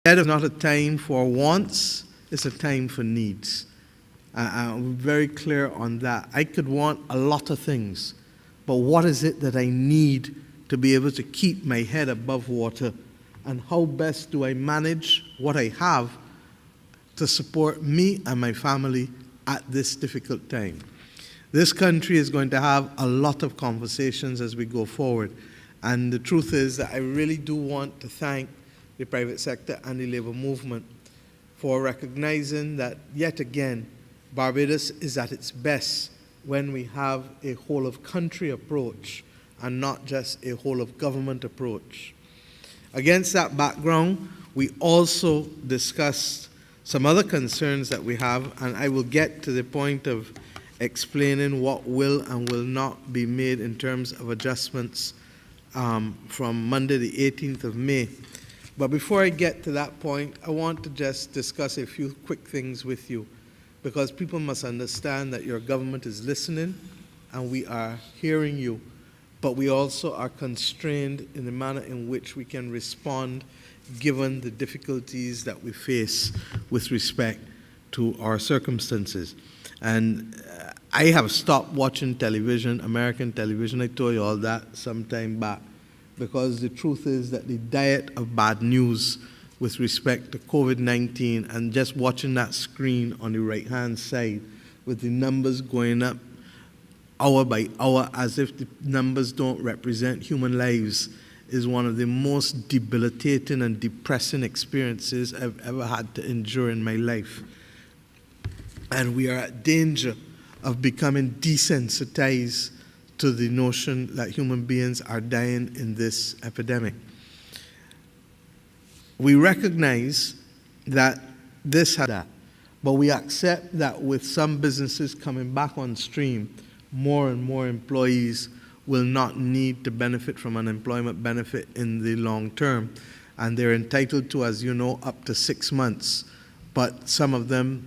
It's not a time for wants, it's a time for needs. I'm very clear on that. I could want a lot of things, but what is it that I need to be able to keep my head above water? And how best do I manage what I have to support me and my family at this difficult time? This country is going to have a lot of conversations as we go forward. And the truth is that I really do want to thank the private sector and the labor movement for recognizing that, yet again, Barbados is at its best when we have a whole-of-country approach and not just a whole-of-government approach. Against that background, we also discussed some other concerns that we have, and I will get to the point of explaining what will and will not be made in terms of adjustments from Monday the 18th of May. But before I get to that point, I want to just discuss a few quick things with you, because people must understand that your government is listening and we are hearing you, but we also are constrained in the manner in which we can respond given the difficulties that we face with respect to our circumstances. And I have stopped watching television, American television. I told you all that some time back, because the truth is that the diet of bad news with respect to COVID-19 and just watching that screen on the right-hand side with the numbers going up hour by hour as if the numbers don't represent human lives is one of the most debilitating and depressing experiences I've ever had to endure in my life. And we are at danger of becoming desensitized to the notion that human beings are dying in this epidemic. We recognize that this had that, but we accept that with some businesses coming back on stream, more and more employees will not need to benefit from unemployment benefit in the long term. And they're entitled to, as you know, up to 6 months. But some of them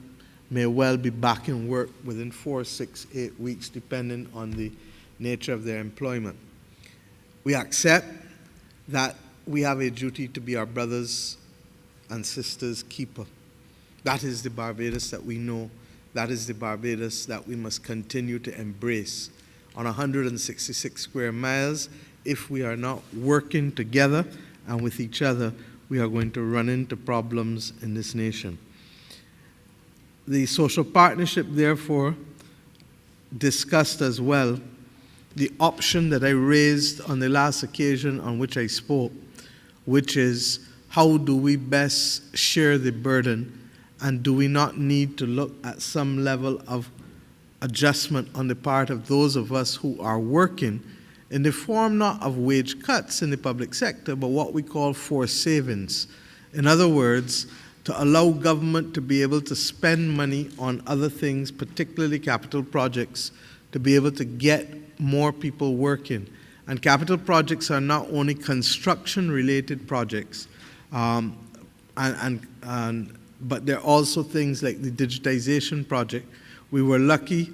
may well be back in work within 4, 6, 8 weeks, depending on the nature of their employment. We accept that we have a duty to be our brothers and sisters' keeper. That is the Barbados that we know. That is the Barbados that we must continue to embrace. On 166 square miles, if we are not working together and with each other, we are going to run into problems in this nation. The social partnership, therefore, discussed as well the option that I raised on the last occasion on which I spoke, which is how do we best share the burden, and do we not need to look at some level of adjustment on the part of those of us who are working in the form not of wage cuts in the public sector, but what we call forced savings. In other words, to allow government to be able to spend money on other things, particularly capital projects, to be able to get more people working. And capital projects are not only construction-related projects, but they're also things like the digitization project. We were lucky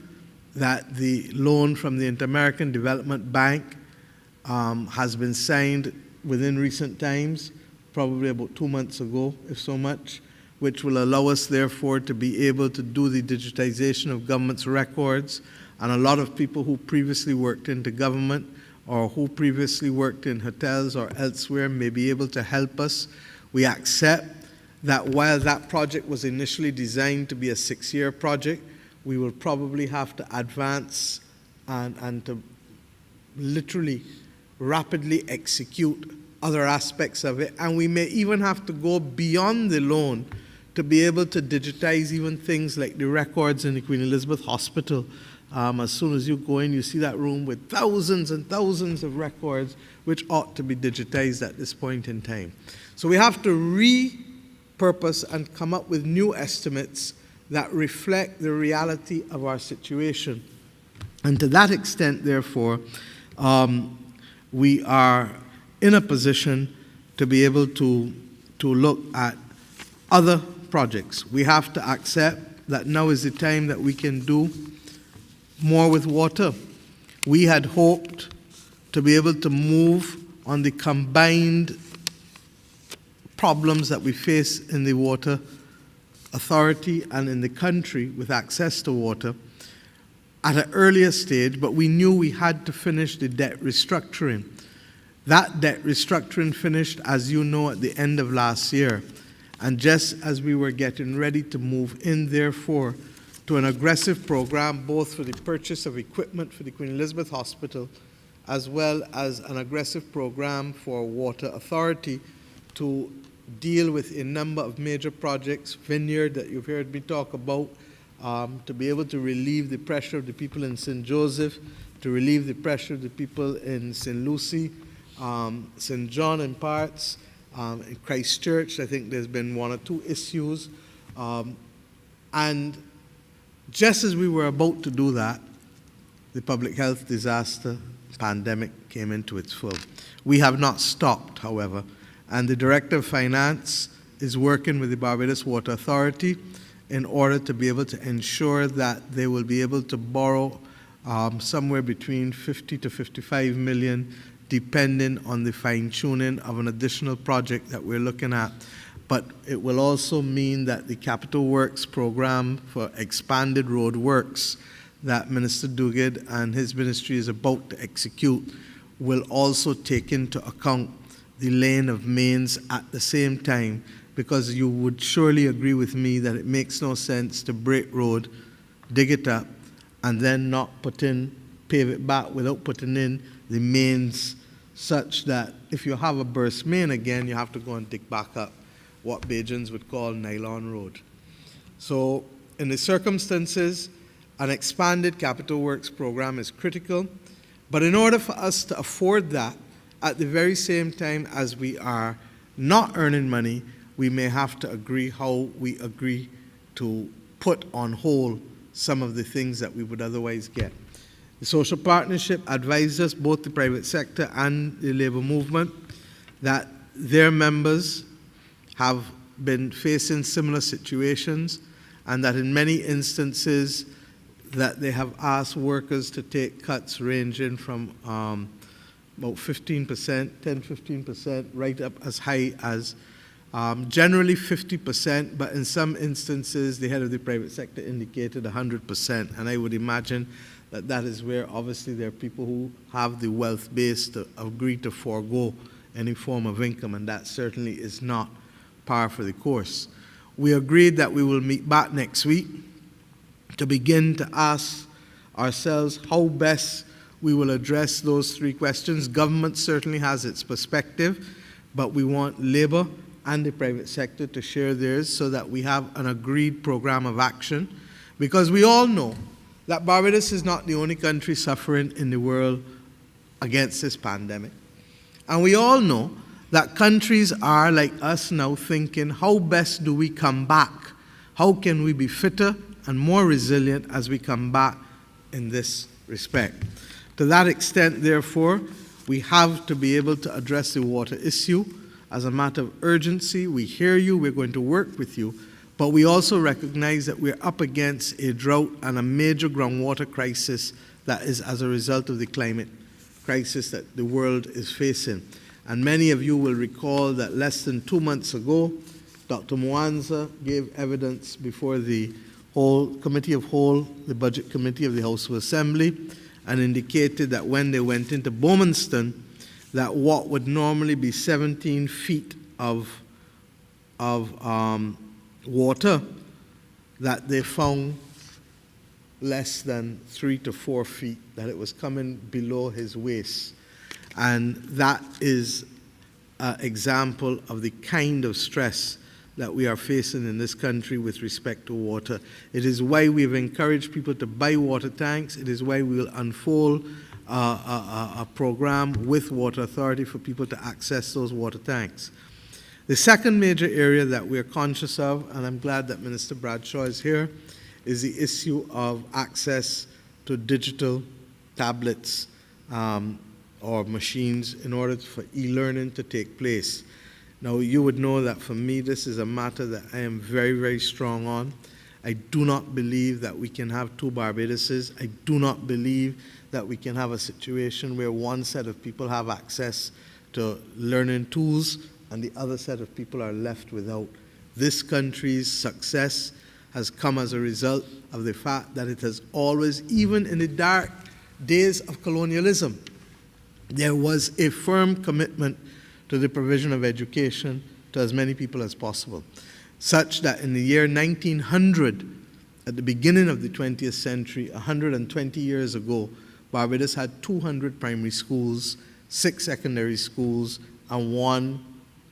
that the loan from the Inter-American Development Bank has been signed within recent times, probably about 2 months ago, if so much, which will allow us, therefore, to be able to do the digitization of government's records. And a lot of people who previously worked into government or who previously worked in hotels or elsewhere may be able to help us. We accept that while that project was initially designed to be a 6-year project, we will probably have to advance and to literally rapidly execute other aspects of it. And we may even have to go beyond the loan to be able to digitize even things like the records in the Queen Elizabeth Hospital. As soon as you go in, you see that room with thousands and thousands of records which ought to be digitized at this point in time. So we have to repurpose and come up with new estimates that reflect the reality of our situation. And to that extent, therefore, we are in a position to be able to look at other projects. We have to accept that now is the time that we can do more with water. We had hoped to be able to move on the combined problems that we face in the water authority and in the country with access to water at an earlier stage, but we knew we had to finish the debt restructuring. That debt restructuring finished, as you know, at the end of last year. And just as we were getting ready to move in, therefore, to an aggressive program, both for the purchase of equipment for the Queen Elizabeth Hospital, as well as an aggressive program for Water Authority to deal with a number of major projects, Vineyard that you've heard me talk about, to be able to relieve the pressure of the people in St. Joseph, to relieve the pressure of the people in St. Lucie, St. John in parts, in Christchurch. I think there's been one or two issues. And just as we were about to do that, the public health disaster pandemic came into its full. We have not stopped, however, and the Director of Finance is working with the Barbados Water Authority in order to be able to ensure that they will be able to borrow somewhere between 50 to 55 million, depending on the fine-tuning of an additional project that we're looking at. But it will also mean that the Capital Works program for expanded road works that Minister Duguid and his ministry is about to execute will also take into account the laying of mains at the same time, because you would surely agree with me that it makes no sense to break road, dig it up, and then not pave it back without putting in the mains, such that if you have a burst main again, you have to go and dig back up what Bajans would call nylon road. So in the circumstances, an expanded Capital Works program is critical, but in order for us to afford that, at the very same time as we are not earning money, we may have to agree how we agree to put on hold some of the things that we would otherwise get. The social partnership advised us, both the private sector and the labor movement, that their members have been facing similar situations, and that in many instances that they have asked workers to take cuts ranging from about 15%, 10-15%, right up as high as generally 50%, but in some instances the head of the private sector indicated 100%, and I would imagine that that is where obviously there are people who have the wealth base to agree to forego any form of income, and that certainly is not par for the course. We agreed that we will meet back next week to begin to ask ourselves how best we will address those three questions. Government certainly has its perspective, but we want labor and the private sector to share theirs so that we have an agreed program of action, because we all know that Barbados is not the only country suffering in the world against this pandemic. And we all know that countries are like us now thinking, how best do we come back? How can we be fitter and more resilient as we come back in this respect? To that extent, therefore, we have to be able to address the water issue as a matter of urgency. We hear you, we're going to work with you, but we also recognize that we're up against a drought and a major groundwater crisis that is as a result of the climate crisis that the world is facing. And many of you will recall that less than 2 months ago, Dr. Mwanza gave evidence before the whole Committee of Whole, the Budget Committee of the House of Assembly, and indicated that when they went into Bowmanston, that what would normally be 17 feet of water, that they found less than 3 to 4 feet, that it was coming below his waist. And that is an example of the kind of stress that we are facing in this country with respect to water. It is why we've encouraged people to buy water tanks. It is why we will unfold a program with Water Authority for people to access those water tanks. The second major area that we're conscious of, and I'm glad that Minister Bradshaw is here, is the issue of access to digital tablets or machines in order for e-learning to take place. Now, you would know that for me, this is a matter that I am very, very strong on. I do not believe that we can have two Barbadoses. I do not believe that we can have a situation where one set of people have access to learning tools and the other set of people are left without. This country's success has come as a result of the fact that it has always, even in the dark days of colonialism, there was a firm commitment to the provision of education to as many people as possible, such that in the year 1900, at the beginning of the 20th century, 120 years ago, Barbados had 200 primary schools, 6 secondary schools, and 1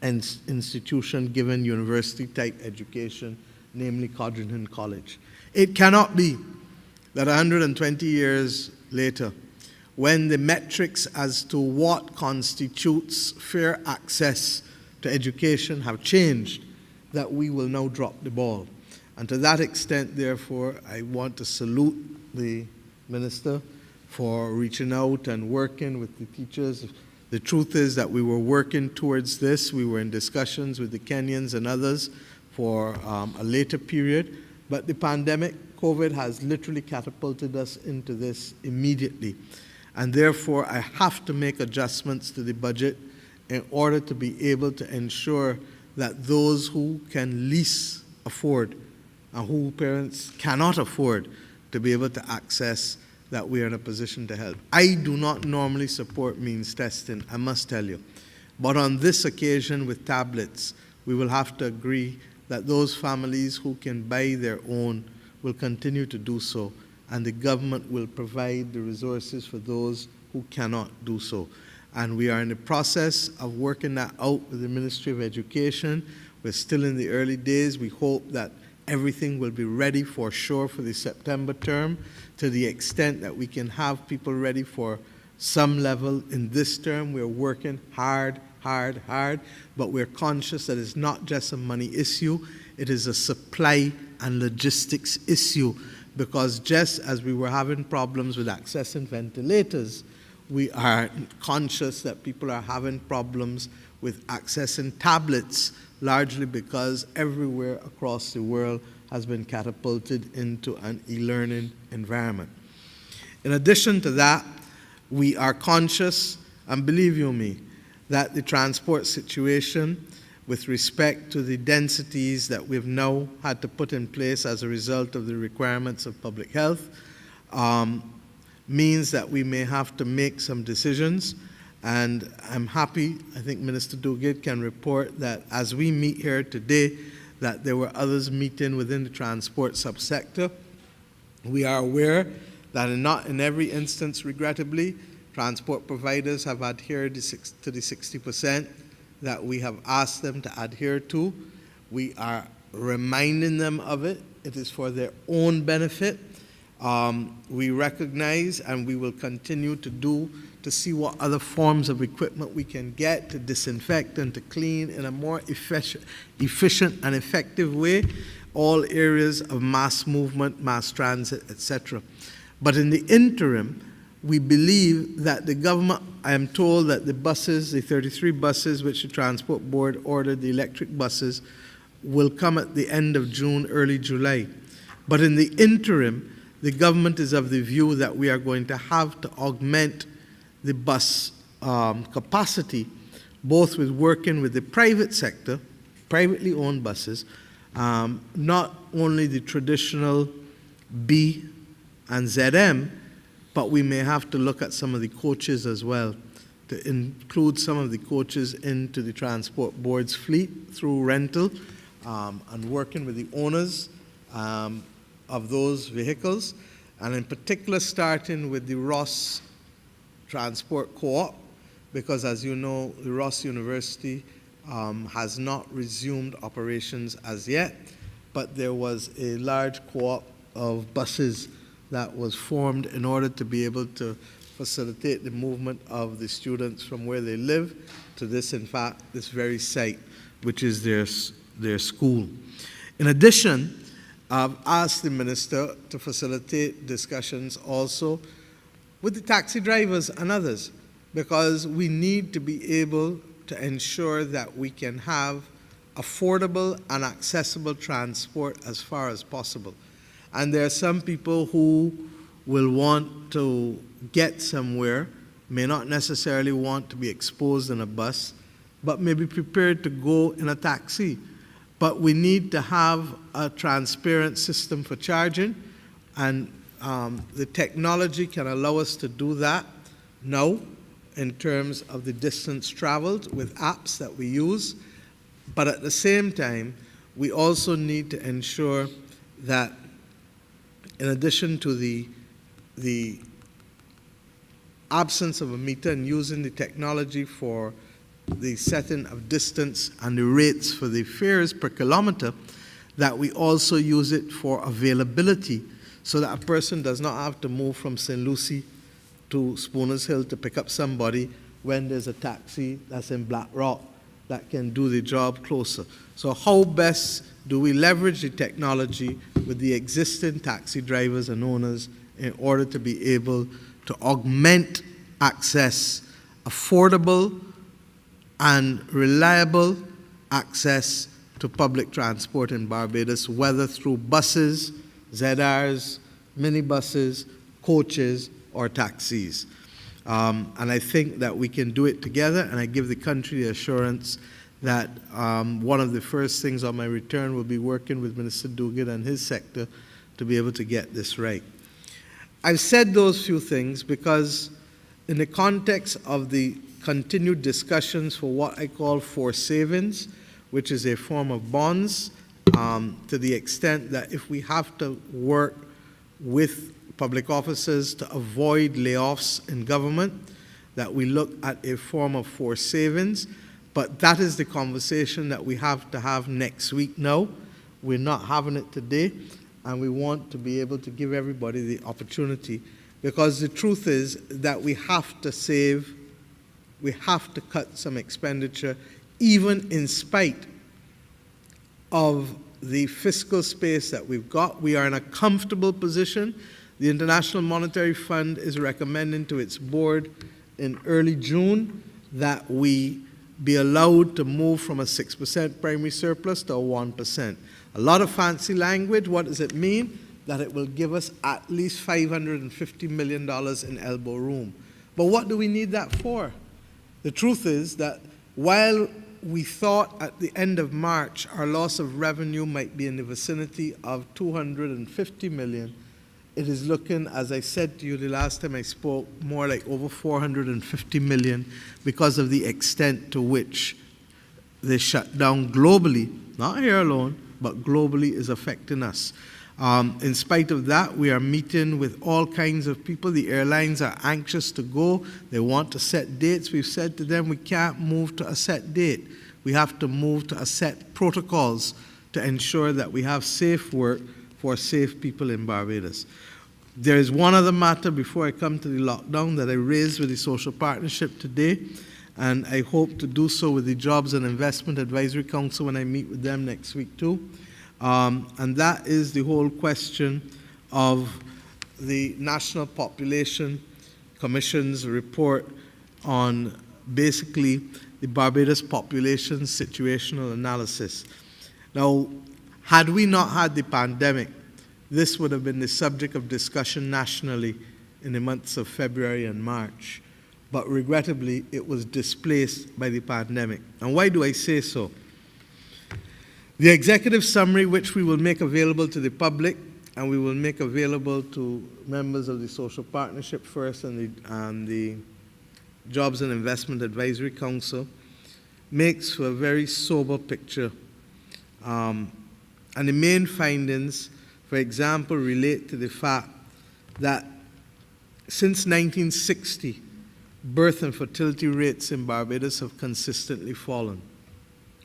institution given university-type education, namely Codrington College. It cannot be that 120 years later, when the metrics as to what constitutes fair access to education have changed, that we will now drop the ball. And to that extent, therefore, I want to salute the Minister for reaching out and working with the teachers. The truth is that we were working towards this. We were in discussions with the Kenyans and others for a later period, but the pandemic, COVID, has literally catapulted us into this immediately. And therefore, I have to make adjustments to the budget in order to be able to ensure that those who can least afford and who parents cannot afford to be able to access, that we are in a position to help. I do not normally support means testing, I must tell you. But on this occasion with tablets, we will have to agree that those families who can buy their own will continue to do so, and the government will provide the resources for those who cannot do so. And we are in the process of working that out with the Ministry of Education. We're still in the early days. We hope that everything will be ready for sure for the September term, to the extent that we can have people ready for some level in this term. We're working hard, but we're conscious that it's not just a money issue, it is a supply and logistics issue, because just as we were having problems with accessing ventilators, we are conscious that people are having problems with accessing tablets, largely because everywhere across the world has been catapulted into an e-learning environment. In addition to that, we are conscious, and believe you me, that the transport situation with respect to the densities that we've now had to put in place as a result of the requirements of public health means that we may have to make some decisions. And I'm happy, I think Minister Duguid can report that as we meet here today, that there were others meeting within the transport subsector. We are aware that not in every instance, regrettably, transport providers have adhered to the 60% that we have asked them to adhere to. We are reminding them of it. It is for their own benefit. We recognize, and we will continue to see what other forms of equipment we can get to disinfect and to clean in a more efficient and effective way all areas of mass movement, mass transit, etc. But in the interim, we believe that the government, I am told that the buses, the 33 buses which the Transport Board ordered, the electric buses, will come at the end of June, early July. But in the interim, the government is of the view that we are going to have to augment the bus capacity, both with working with the private sector, privately owned buses, not only the traditional B and ZM, but we may have to look at some of the coaches as well, to include some of the coaches into the Transport Board's fleet through rental and working with the owners of those vehicles, and in particular starting with the Ross Transport Co-op, because as you know, the Ross University has not resumed operations as yet, but there was a large co-op of buses that was formed in order to be able to facilitate the movement of the students from where they live to this, in fact, this very site, which is their school. In addition, I've asked the Minister to facilitate discussions also with the taxi drivers and others, because we need to be able to ensure that we can have affordable and accessible transport as far as possible. And there are some people who will want to get somewhere, may not necessarily want to be exposed in a bus, but may be prepared to go in a taxi. But we need to have a transparent system for charging, and the technology can allow us to do that now in terms of the distance traveled with apps that we use. But at the same time, we also need to ensure that in addition to the absence of a meter and using the technology for the setting of distance and the rates for the fares per kilometer, that we also use it for availability so that a person does not have to move from St. Lucie to Spooners Hill to pick up somebody when there's a taxi that's in Black Rock that can do the job closer. So how best do we leverage the technology with the existing taxi drivers and owners in order to be able to augment access, affordable and reliable access to public transport in Barbados, whether through buses, ZRs, minibuses, coaches, or taxis. And I think that we can do it together, and I give the country the assurance that one of the first things on my return will be working with Minister Duguid and his sector to be able to get this right. I've said those few things because in the context of the continued discussions for what I call forced savings, which is a form of bonds, to the extent that if we have to work with public officers to avoid layoffs in government, that we look at a form of forced savings. But that is the conversation that we have to have next week now. We're not having it today, and we want to be able to give everybody the opportunity, because the truth is that we have to save, we have to cut some expenditure, even in spite of the fiscal space that we've got. We are in a comfortable position. The International Monetary Fund is recommending to its board in early June that we be allowed to move from a 6% primary surplus to a 1%. A lot of fancy language. What does it mean? That it will give us at least $550 million in elbow room. But what do we need that for? The truth is that while we thought at the end of March our loss of revenue might be in the vicinity of $250 million, it is looking, as I said to you the last time I spoke, more like over $450 million because of the extent to which the shutdown globally, not here alone, but globally is affecting us. In spite of that, we are meeting with all kinds of people. The airlines are anxious to go. They want to set dates. We've said to them, we can't move to a set date. We have to move to a set protocols to ensure that we have safe work for safe people in Barbados. There is one other matter before I come to the lockdown that I raised with the Social Partnership today, and I hope to do so with the Jobs and Investment Advisory Council when I meet with them next week too. And that is the whole question of the National Population Commission's report on basically the Barbados population situational analysis. Now, had we not had the pandemic, this would have been the subject of discussion nationally in the months of February and March. But regrettably, it was displaced by the pandemic. And why do I say so? The executive summary, which we will make available to the public, and we will make available to members of the Social Partnership first and the Jobs and Investment Advisory Council, makes for a very sober picture. And the main findings, for example, relate to the fact that since 1960, birth and fertility rates in Barbados have consistently fallen.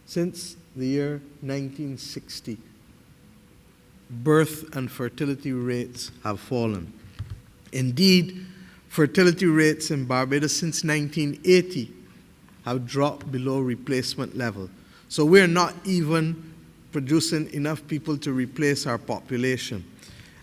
Since the year 1960, birth and fertility rates have fallen. Indeed, fertility rates in Barbados since 1980 have dropped below replacement level. So we're not even producing enough people to replace our population.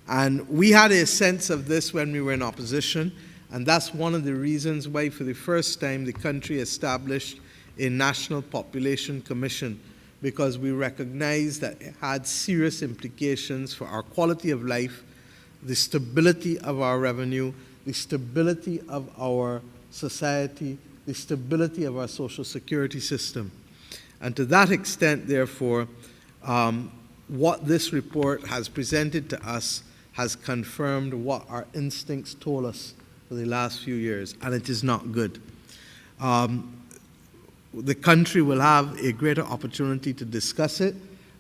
And we had a sense of this when we were in opposition, and that's one of the reasons why for the first time the country established a National Population Commission, because we recognized that it had serious implications for our quality of life, the stability of our revenue, the stability of our society, the stability of our social security system. And to that extent, therefore, what this report has presented to us has confirmed what our instincts told us for the last few years, and it is not good. The country will have a greater opportunity to discuss it,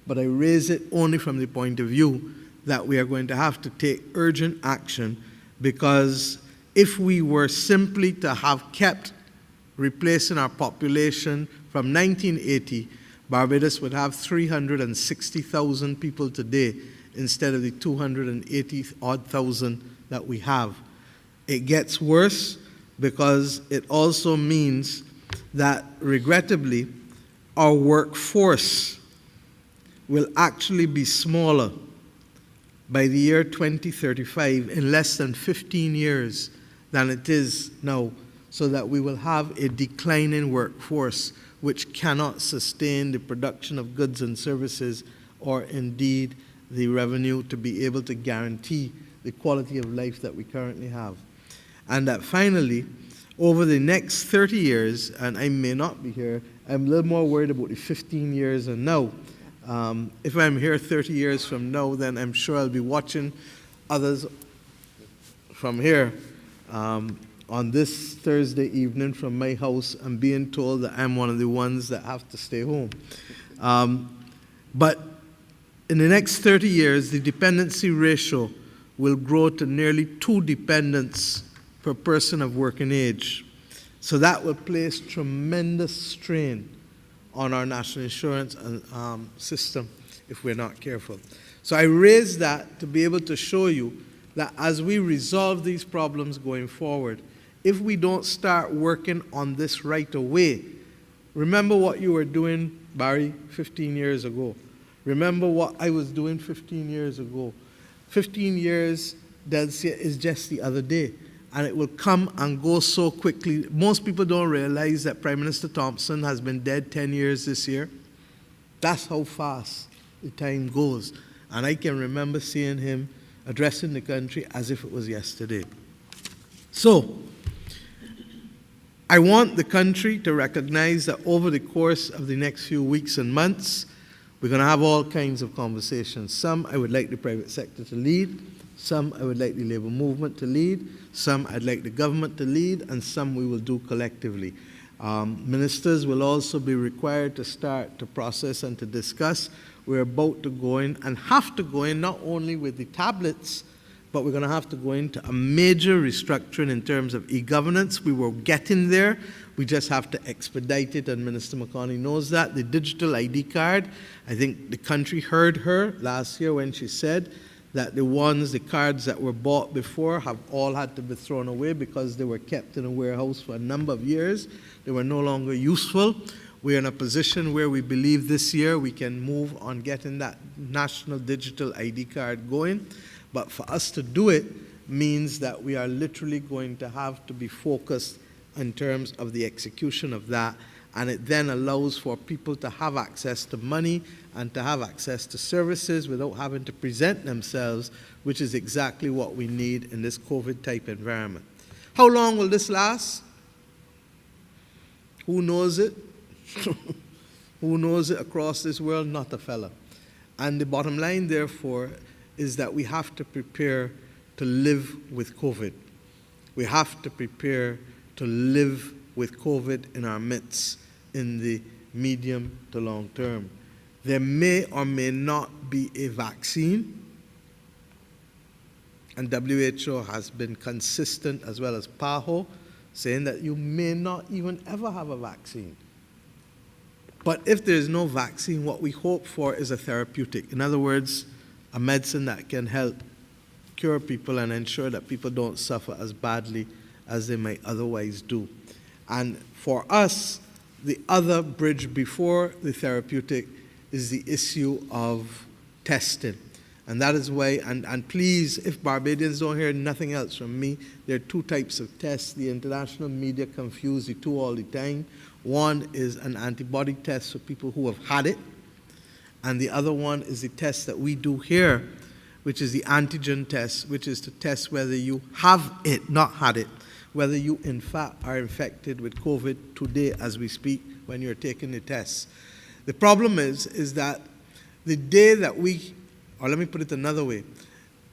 but I raise it only from the point of view that we are going to have to take urgent action, because if we were simply to have kept replacing our population from 1980, Barbados would have 360,000 people today instead of the 280-odd thousand that we have. It gets worse because it also means that, regrettably, our workforce will actually be smaller by the year 2035 in less than 15 years than it is now, so that we will have a declining workforce which cannot sustain the production of goods and services, or indeed the revenue to be able to guarantee the quality of life that we currently have. And that finally, over the next 30 years, and I may not be here, I'm a little more worried about the 15 years and now. If I'm here 30 years from now, then I'm sure I'll be watching others from here on this Thursday evening from my house and being told that I'm one of the ones that have to stay home. But in the next 30 years, the dependency ratio will grow to nearly 2 dependents per person of working age. So that will place tremendous strain on our national insurance system if we're not careful. So I raise that to be able to show you that as we resolve these problems going forward, if we don't start working on this right away, remember what you were doing, Barry, 15 years ago. Remember what I was doing 15 years ago. 15 years, Delcia, is just the other day. And it will come and go so quickly. Most people don't realize that Prime Minister Thompson has been dead 10 years this year. That's how fast the time goes. And I can remember seeing him addressing the country as if it was yesterday. So, I want the country to recognize that over the course of the next few weeks and months, we're going to have all kinds of conversations. Some I would like the private sector to lead. Some I would like the labor movement to lead. Some I'd like the government to lead. And some we will do collectively. Ministers will also be required to start to process and to discuss. We're about to go in and have to go in not only with the tablets, but we're going to have to go into a major restructuring in terms of e-governance. We were getting there. We just have to expedite it, and Minister McConney knows that. The digital ID card, I think the country heard her last year when she said that the cards that were bought before have all had to be thrown away because they were kept in a warehouse for a number of years. They were no longer useful. We're in a position where we believe this year we can move on getting that national digital ID card going. But for us to do it means that we are literally going to have to be focused in terms of the execution of that. And it then allows for people to have access to money and to have access to services without having to present themselves, which is exactly what we need in this COVID-type environment. How long will this last? Who knows it? Who knows it across this world? Not a fella. And the bottom line, therefore, is that we have to prepare to live with COVID. We have to prepare to live with COVID in our midst in the medium to long term. There may or may not be a vaccine, and WHO has been consistent, as well as PAHO, saying that you may not even ever have a vaccine. But if there is no vaccine, what we hope for is a therapeutic. In other words, a medicine that can help cure people and ensure that people don't suffer as badly as they might otherwise do. And for us, the other bridge before the therapeutic is the issue of testing. And that is why, and please, if Barbadians don't hear nothing else from me, there are 2 types of tests. The international media confuse the 2 all the time. One is an antibody test for people who have had it, and the other one is the test that we do here, which is the antigen test, which is to test whether you have it, not had it, whether you in fact are infected with COVID today as we speak when you're taking the test. The problem is that the day that or let me put it another way,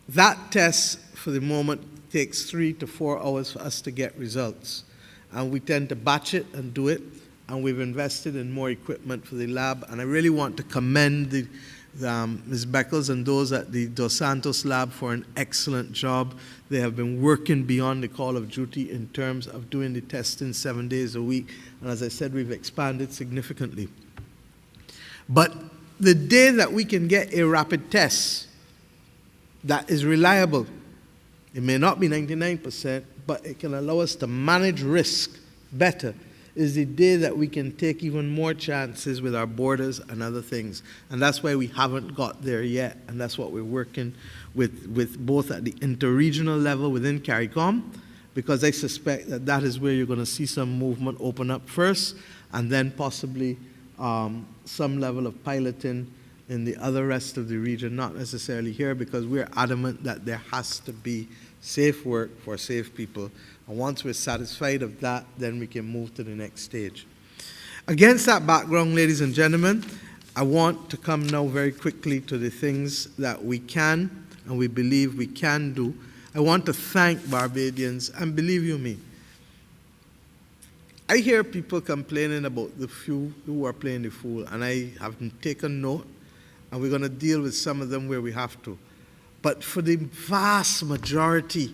that test for the moment takes 3 to 4 hours for us to get results. And we tend to batch it and do it, and we've invested in more equipment for the lab. And I really want to commend Ms. Beckles and those at the Dos Santos lab for an excellent job. They have been working beyond the call of duty in terms of doing the testing 7 days a week. And as I said, we've expanded significantly. But the day that we can get a rapid test that is reliable, it may not be 99%, but it can allow us to manage risk better, is the day that we can take even more chances with our borders and other things. And that's why we haven't got there yet, and that's what we're working with both at the interregional level within CARICOM, because I suspect that that is where you're going to see some movement open up first, and then possibly some level of piloting in the other rest of the region, not necessarily here, because we're adamant that there has to be safe work for safe people. And once we're satisfied of that, then we can move to the next stage. Against that background, ladies and gentlemen, I want to come now very quickly to the things that we can and we believe we can do. I want to thank Barbadians, and believe you me, I hear people complaining about the few who are playing the fool, and I have taken note, and we're going to deal with some of them where we have to. But for the vast majority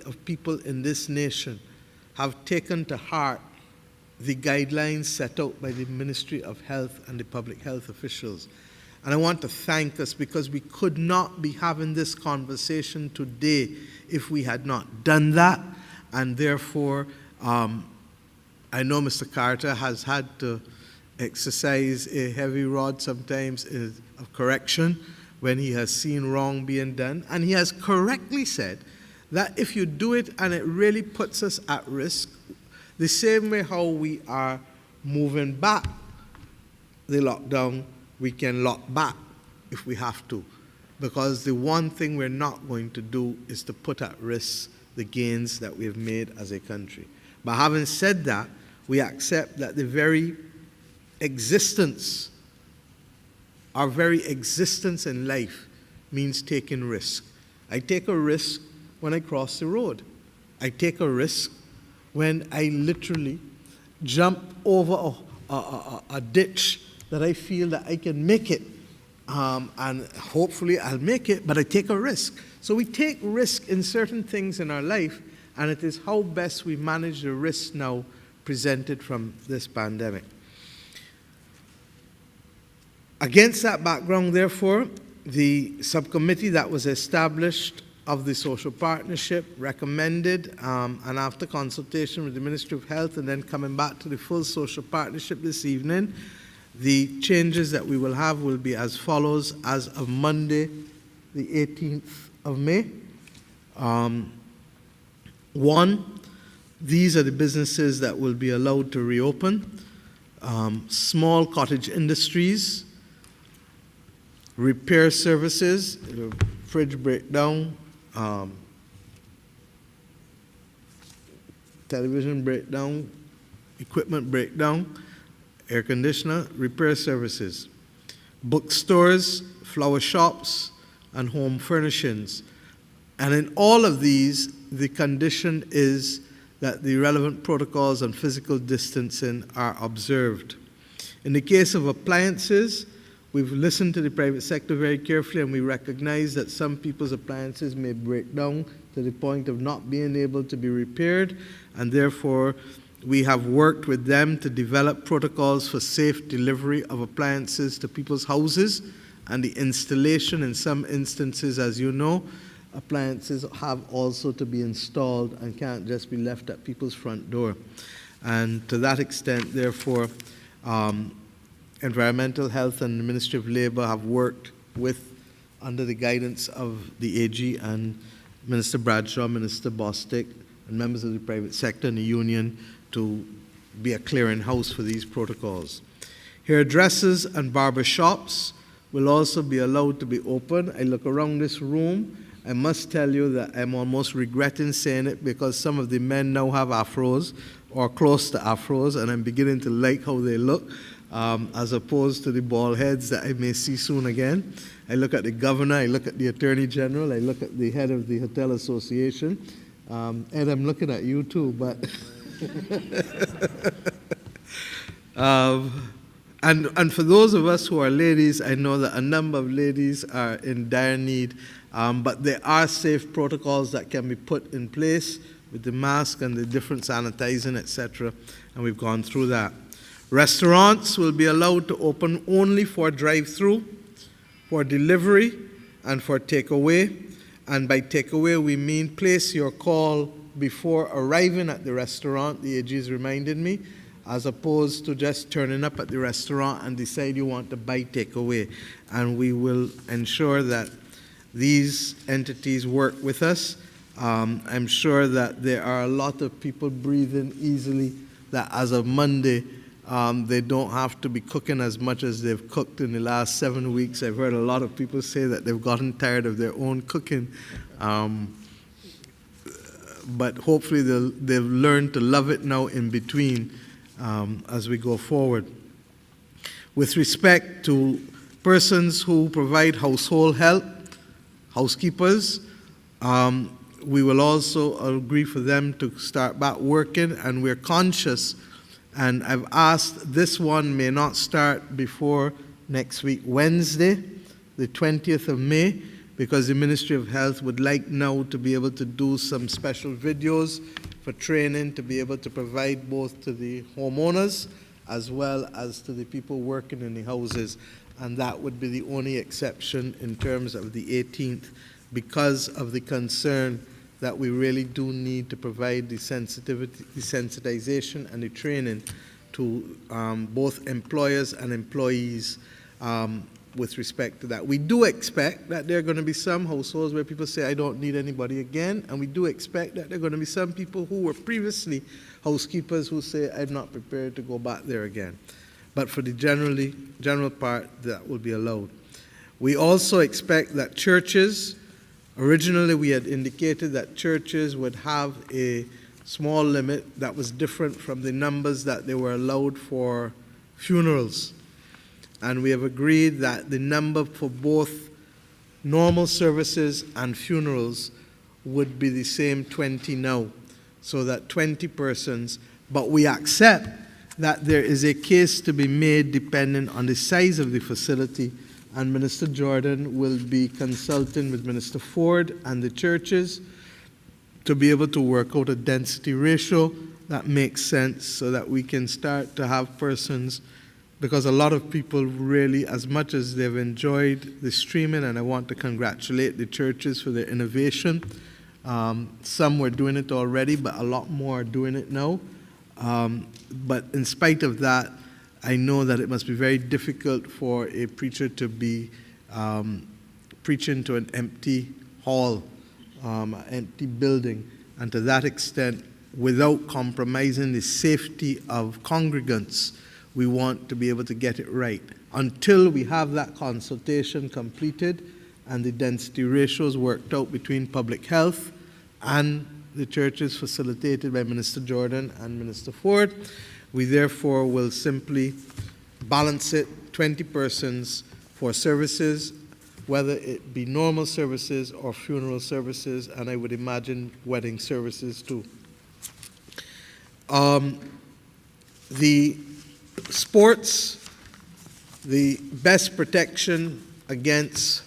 of people in this nation have taken to heart the guidelines set out by the Ministry of Health and the public health officials. And I want to thank us, because we could not be having this conversation today if we had not done that. And therefore, I know Mr. Carter has had to exercise a heavy rod sometimes of correction when he has seen wrong being done. And he has correctly said that if you do it and it really puts us at risk, the same way how we are moving back the lockdown, we can lock back if we have to. Because the one thing we're not going to do is to put at risk the gains that we have made as a country. But having said that, we accept that the very existence, our very existence in life means taking risk. I take a risk when I cross the road. I take a risk when I literally jump over a ditch that I feel that I can make it. And hopefully I'll make it, but I take a risk. So we take risk in certain things in our life, and it is how best we manage the risks now presented from this pandemic. Against that background, therefore, the subcommittee that was established of the social partnership recommended, and after consultation with the Ministry of Health and then coming back to the full social partnership this evening, the changes that we will have will be as follows as of Monday, the 18th of May. One, these are the businesses that will be allowed to reopen. Small cottage industries, repair services, fridge breakdown, television breakdown, equipment breakdown, air conditioner, repair services, bookstores, flower shops, and home furnishings. And in all of these, the condition is that the relevant protocols on physical distancing are observed. In the case of appliances, we've listened to the private sector very carefully, and we recognize that some people's appliances may break down to the point of not being able to be repaired, and therefore we have worked with them to develop protocols for safe delivery of appliances to people's houses and the installation. In some instances, as you know, appliances have also to be installed and can't just be left at people's front door. And to that extent, therefore, Environmental Health and the Ministry of Labour have worked under the guidance of the AG and Minister Bradshaw, Minister Bostic, and members of the private sector and the union to be a clearinghouse for these protocols. Hairdressers and barber shops will also be allowed to be open. I look around this room I must tell you that I'm almost regretting saying it because some of the men now have afros or close to afros, and I'm beginning to like how they look, as opposed to the bald heads that I may see soon again. I look at the governor, I look at the attorney general, I look at the head of the hotel association. Ed, I'm looking at you too, but and for those of us who are ladies, I know that a number of ladies are in dire need, but there are safe protocols that can be put in place with the mask and the different sanitizing, etc., and we've gone through that. Restaurants will be allowed to open only for drive-through, for delivery, and for takeaway. And by takeaway, we mean place your call before arriving at the restaurant, the AG is reminding me, as opposed to just turning up at the restaurant and decide you want to buy takeaway. And we will ensure that these entities work with us. I'm sure that there are a lot of people breathing easily that as of Monday, they don't have to be cooking as much as they've cooked in the last 7 weeks. I've heard a lot of people say that they've gotten tired of their own cooking. But hopefully they've learned to love it now in between as we go forward. With respect to persons who provide household help, housekeepers, we will also agree for them to start back working, and we're conscious, and I've asked this one may not start before next week, Wednesday, the 20th of May, because the Ministry of Health would like now to be able to do some special videos for training to be able to provide both to the homeowners as well as to the people working in the houses. And that would be the only exception in terms of the 18th because of the concern that we really do need to provide the sensitivity, the sensitization and the training to both employers and employees with respect to that. We do expect that there are going to be some households where people say, I don't need anybody again, and we do expect that there are going to be some people who were previously housekeepers who say, I'm not prepared to go back there again. But for the general part, that will be allowed. We also expect that churches, originally we had indicated that churches would have a small limit that was different from the numbers that they were allowed for funerals. And we have agreed that the number for both normal services and funerals would be the same 20 now, so that 20 persons, but we accept that there is a case to be made depending on the size of the facility, and Minister Jordan will be consulting with Minister Ford and the churches to be able to work out a density ratio that makes sense so that we can start to have persons, because a lot of people really, as much as they've enjoyed the streaming, and I want to congratulate the churches for their innovation. Some were doing it already, but a lot more are doing it now. But in spite of that, I know that it must be very difficult for a preacher to be preaching to an empty hall, an empty building, and to that extent, without compromising the safety of congregants, we want to be able to get it right. Until we have that consultation completed and the density ratios worked out between public health and the churches facilitated by Minister Jordan and Minister Ford, we therefore will simply balance it, 20 persons for services, whether it be normal services or funeral services, and I would imagine wedding services too. The sports, the best protection against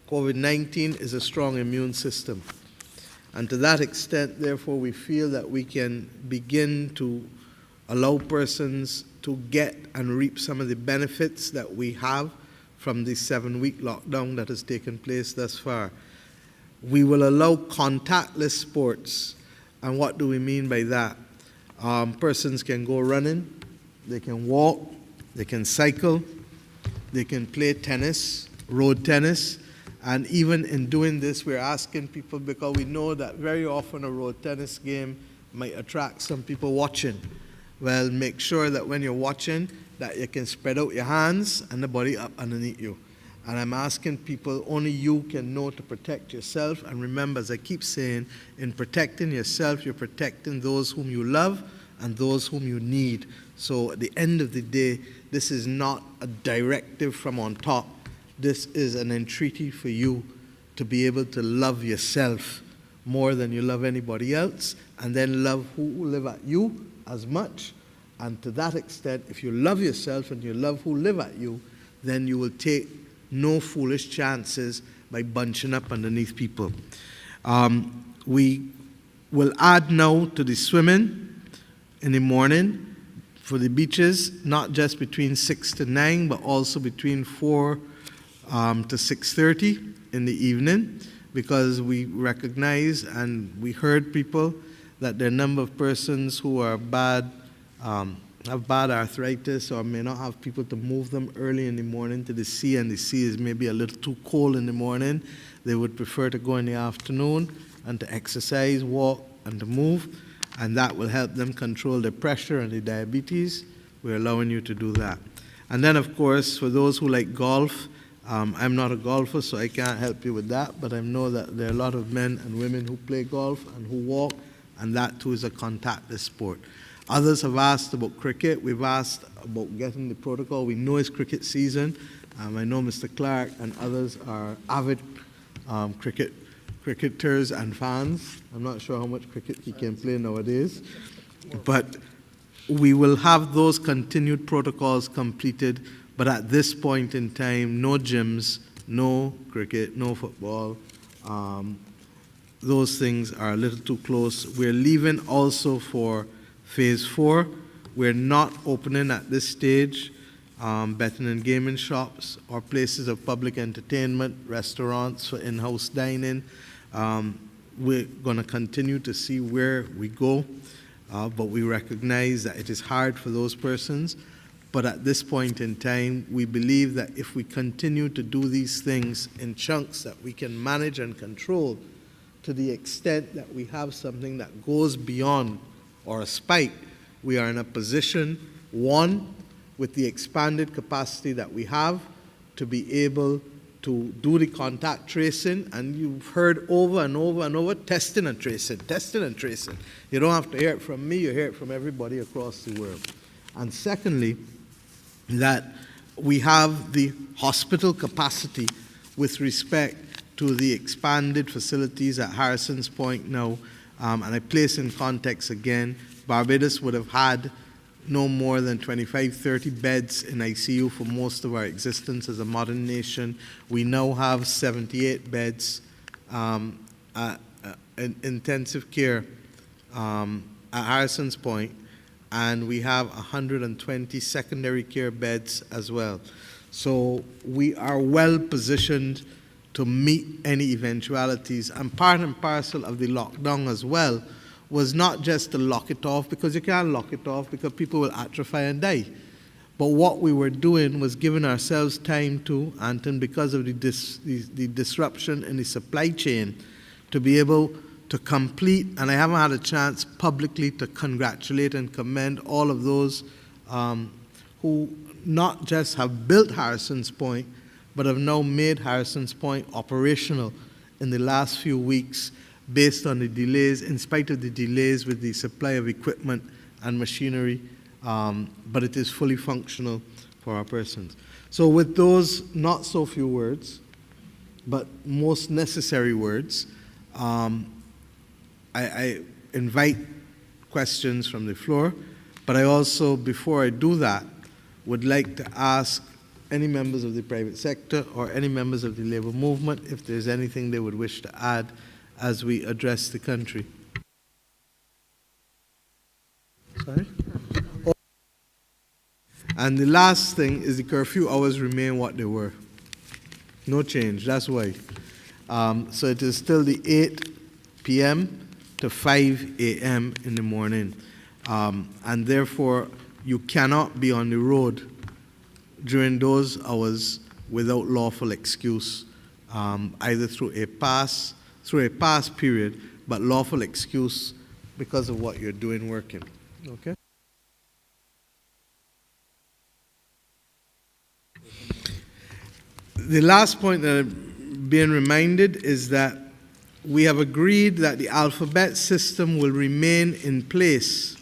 COVID-19 is a strong immune system. And to that extent, therefore, we feel that we can begin to allow persons to get and reap some of the benefits that we have from the 7-week lockdown that has taken place thus far. We will allow contactless sports. And what do we mean by that? Persons can go running, they can walk, they can cycle, they can play tennis, road tennis, and even in doing this, we're asking people, because we know that very often a road tennis game might attract some people watching. Well, make sure that when you're watching, that you can spread out your hands and the body up underneath you. And I'm asking people, only you can know to protect yourself. And remember, as I keep saying, in protecting yourself, you're protecting those whom you love and those whom you need. So at the end of the day, this is not a directive from on top. This is an entreaty for you to be able to love yourself more than you love anybody else, and then love who live at you as much. And to that extent, if you love yourself and you love who live at you, then you will take no foolish chances by bunching up underneath people. We will add now to the swimming in the morning for the beaches, not just between 6 to 9, but also between 4 to 6:30 in the evening, because we recognize and we heard people that there are a number of persons who are bad, have bad arthritis, or may not have people to move them early in the morning to the sea, and the sea is maybe a little too cold in the morning. They would prefer to go in the afternoon and to exercise, walk, and to move, and that will help them control their pressure and the diabetes. We're allowing you to do that. And then, of course, for those who like golf, I'm not a golfer, so I can't help you with that, but I know that there are a lot of men and women who play golf and who walk, and that too is a contactless sport. Others have asked about cricket. We've asked about getting the protocol. We know it's cricket season. I know Mr. Clark and others are avid cricketers and fans. I'm not sure how much cricket he can play nowadays, but we will have those continued protocols completed. But at this point in time, no gyms, no cricket, no football. Those things are a little too close. We're leaving also for Phase 4. We're not opening at this stage betting and gaming shops or places of public entertainment, restaurants for in-house dining. We're going to continue to see where we go, but we recognize that it is hard for those persons. But at this point in time, we believe that if we continue to do these things in chunks that we can manage and control, to the extent that we have something that goes beyond or a spike, we are in a position, one, with the expanded capacity that we have, to be able to do the contact tracing. And you've heard over and over and over, testing and tracing, testing and tracing. You don't have to hear it from me, you hear it from everybody across the world. And secondly, that we have the hospital capacity with respect to the expanded facilities at Harrison's Point now. And I place in context again, Barbados would have had no more than 25, 30 beds in ICU for most of our existence as a modern nation. We now have 78 beds in intensive care at Harrison's Point, and we have 120 secondary care beds as well. So we are well positioned to meet any eventualities. And part and parcel of the lockdown as well was not just to lock it off, because you can't lock it off because people will atrophy and die. But what we were doing was giving ourselves time to, and because of the disruption in the supply chain, to be able to complete, and I haven't had a chance publicly to congratulate and commend all of those who not just have built Harrison's Point, but have now made Harrison's Point operational in the last few weeks based on the delays, in spite of the delays with the supply of equipment and machinery, but it is fully functional for our persons. So with those not so few words, but most necessary words, I invite questions from the floor, but I also, before I do that, would like to ask any members of the private sector or any members of the labor movement if there's anything they would wish to add as we address the country. Sorry? And the last thing is the curfew hours remain what they were. No change, that's why. So it is still the 8 p.m. to 5 a.m. in the morning. And therefore, you cannot be on the road during those hours without lawful excuse, either through a pass period, but lawful excuse because of what you're doing working. Okay? The last point that I'm being reminded is that we have agreed that the alphabet system will remain in place,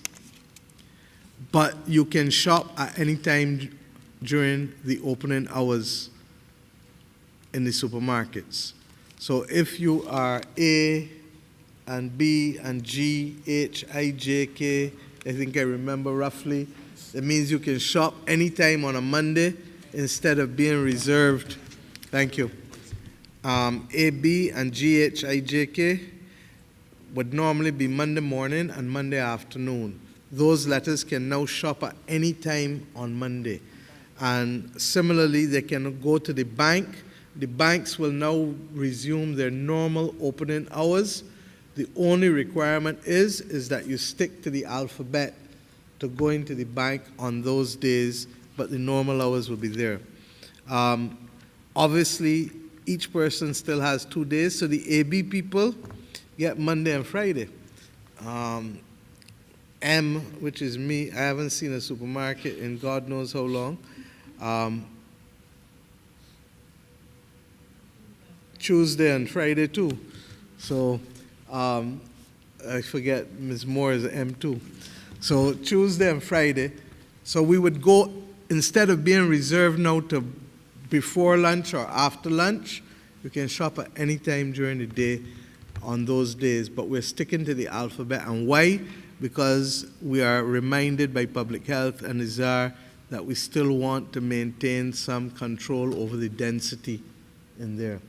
but you can shop at any time during the opening hours in the supermarkets. So if you are A and B and G, H, I, J, K, I think I remember roughly, that means you can shop anytime on a Monday instead of being reserved. Thank you. A, B, and G, H, I, J, K would normally be Monday morning and Monday afternoon. Those letters can now shop at any time on Monday. And similarly, they can go to the bank. The banks will now resume their normal opening hours. The only requirement is that you stick to the alphabet to go into the bank on those days, but the normal hours will be there. Obviously, each person still has 2 days, so the AB people get Monday and Friday. M, which is me, I haven't seen a supermarket in God knows how long. Tuesday and Friday too. So I forget, Ms. Moore is M2. So Tuesday and Friday. So we would go, instead of being reserved now to before lunch or after lunch, you can shop at any time during the day on those days, but we're sticking to the alphabet. And why? Because we are reminded by public health and ISAR that we still want to maintain some control over the density in there.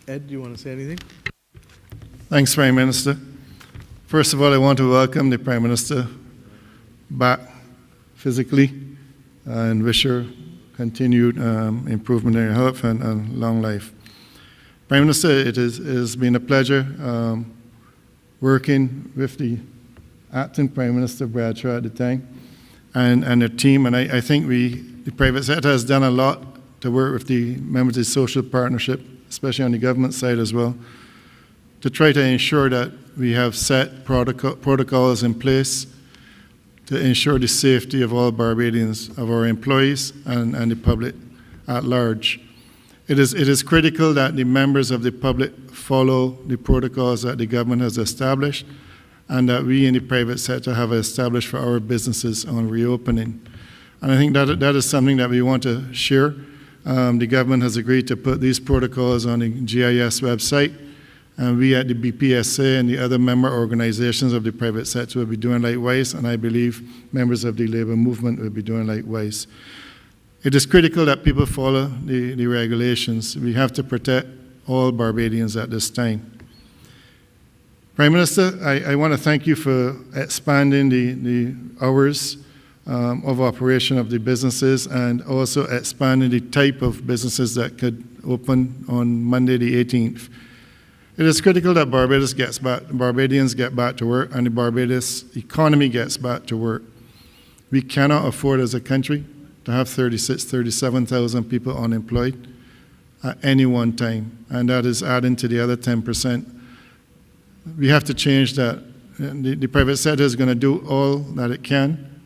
Ed, do you want to say anything? Thanks, Prime Minister. First of all, I want to welcome the Prime Minister back physically and wish her continued improvement in her health and long life. Prime Minister, it has been a pleasure working with the acting Prime Minister Bradshaw at the time and her team, and I think the private sector has done a lot to work with the members of the social partnership, especially on the government side as well, to try to ensure that we have set protocols in place to ensure the safety of all Barbadians, of our employees and the public at large. It is critical that the members of the public follow the protocols that the government has established and that we in the private sector have established for our businesses on reopening. And I think that is something that we want to share. The government has agreed to put these protocols on the GIS website, and we at the BPSA and the other member organizations of the private sector will be doing likewise, and I believe members of the labor movement will be doing likewise. It is critical that people follow the regulations. We have to protect all Barbadians at this time. Prime Minister, I want to thank you for expanding the hours of operation of the businesses and also expanding the type of businesses that could open on Monday the 18th. It is critical that Barbadians get back to work and the Barbados economy gets back to work. We cannot afford as a country to have 37,000 people unemployed at any one time, and that is adding to the other 10%. We have to change that. The private sector is going to do all that it can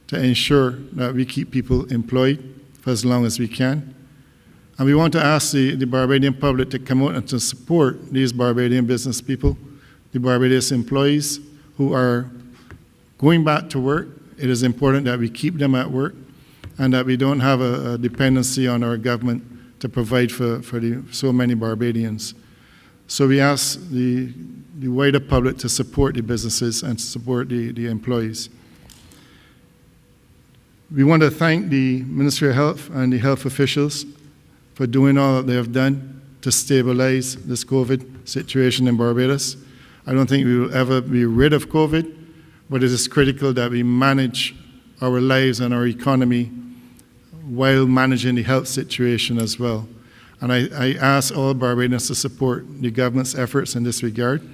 to ensure that we keep people employed for as long as we can. And we want to ask the Barbadian public to come out and to support these Barbadian business people, the Barbados employees who are going back to work. It is important that we keep them at work and that we don't have a dependency on our government to provide for so many Barbadians. So we ask the wider public to support the businesses and to support the employees. We want to thank the Ministry of Health and the health officials for doing all that they have done to stabilize this COVID situation in Barbados. I don't think we will ever be rid of COVID, but it is critical that we manage our lives and our economy while managing the health situation as well. And I ask all Barbadians to support the government's efforts in this regard,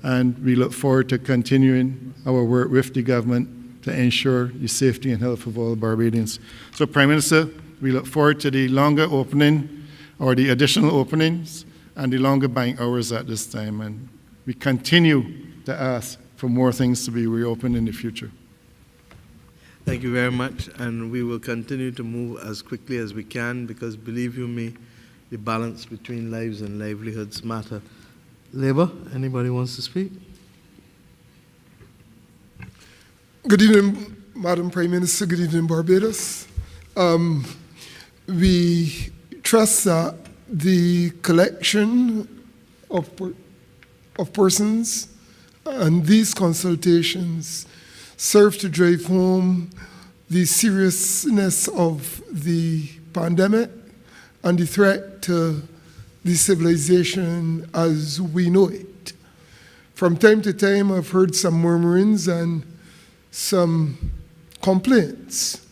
and we look forward to continuing our work with the government to ensure the safety and health of all Barbadians. So, Prime Minister, we look forward to the longer opening or the additional openings and the longer bank hours at this time. And we continue to ask for more things to be reopened in the future. Thank you very much, and we will continue to move as quickly as we can because, believe you me, the balance between lives and livelihoods matter. Labour, anybody wants to speak? Good evening, Madam Prime Minister. Good evening, Barbados. We trust that the collection of persons and these consultations serve to drive home the seriousness of the pandemic and the threat to the civilization as we know it. From time to time, I've heard some murmurings and some complaints.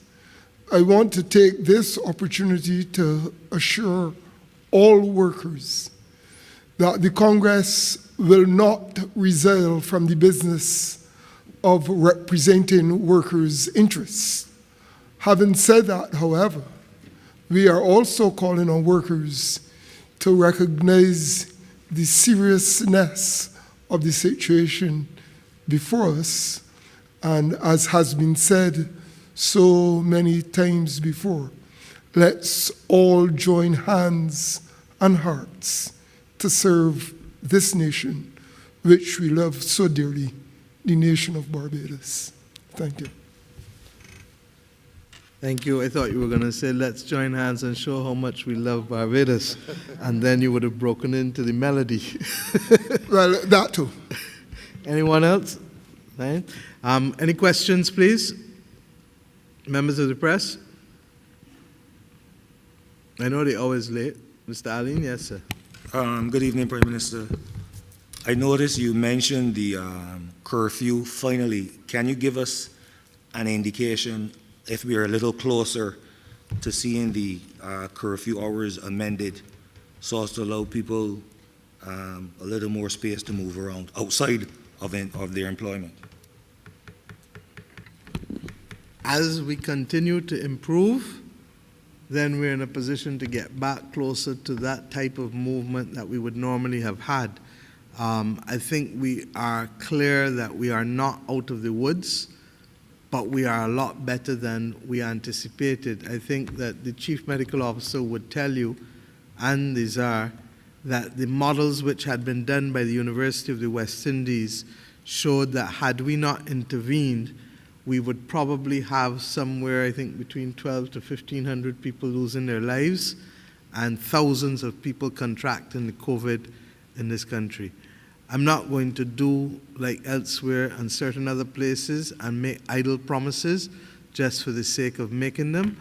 I want to take this opportunity to assure all workers that the Congress will not resile from the business of representing workers' interests. Having said that, however, we are also calling on workers to recognize the seriousness of the situation before us, and as has been said so many times before, let's all join hands and hearts to serve this nation, which we love so dearly, the nation of Barbados. Thank you. Thank you. I thought you were going to say, let's join hands and show how much we love Barbados, and then you would have broken into the melody. Well, that too. Anyone else? Right. Any questions, please? Members of the press? I know they're always late. Mr. Allen, yes, sir. Good evening, Prime Minister. I noticed you mentioned the curfew. Finally, can you give us an indication if we are a little closer to seeing the curfew hours amended so as to allow people a little more space to move around outside of their employment? As we continue to improve, then we're in a position to get back closer to that type of movement that we would normally have had. I think we are clear that we are not out of the woods, but we are a lot better than we anticipated. I think that the Chief Medical Officer would tell you, and the Czar, that the models which had been done by the University of the West Indies showed that had we not intervened, we would probably have somewhere, I think, between 12 to 1,500 people losing their lives and thousands of people contracting the COVID in this country. I'm not going to do like elsewhere and certain other places and make idle promises just for the sake of making them.